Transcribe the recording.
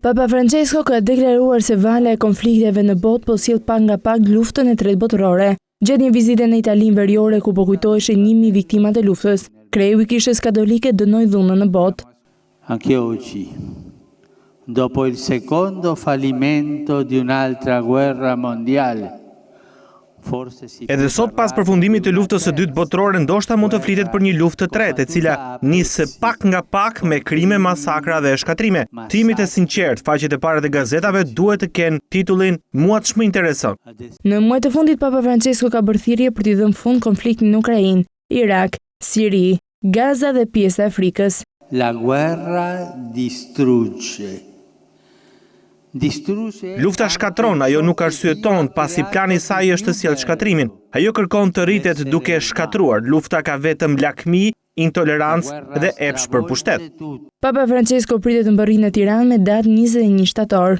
Papa Francesco ka deklaruar se vala e konflikteve në botë po sjell pak nga pak luftën e tretë botërore. Gjatë një vizite në Italinë veriore ku po kujtoheshin 1000 viktimat e luftës, kreu I Kishës Katolike dënoi dhunën në botë. Anche oggi, dopo il secondo fallimento di un'altra guerra mondiale, Edhe sot pas përfundimit të luftës së dytë botërore ndoshta mund të flitet për një luftë të tretë, e cila nis pak nga pak me krime, masakra dhe shkatrime. Timit e sinqert, faqet e para të gazetave duhet të kenë titullin "Mua ç'më intereson". Në muajt e fundit Papa Francesco ka bërë thirrje për t'i dhënë fund konfliktit në Ukrainë, Irak, Siri, Gaza dhe pjesë e Afrikës. La guerra distrugge. Lufta shkatron, ajo nuk arsyeton, pasi plani I saj është të sjellë shkatrimin. Ajo kërkon të rritet duke shkatruar. Lufta ka vetëm lakmi, intolerancë dhe epsh për pushtet. Papa Francesco pritet të mbërritë në Tiranë me datë 21 shtator.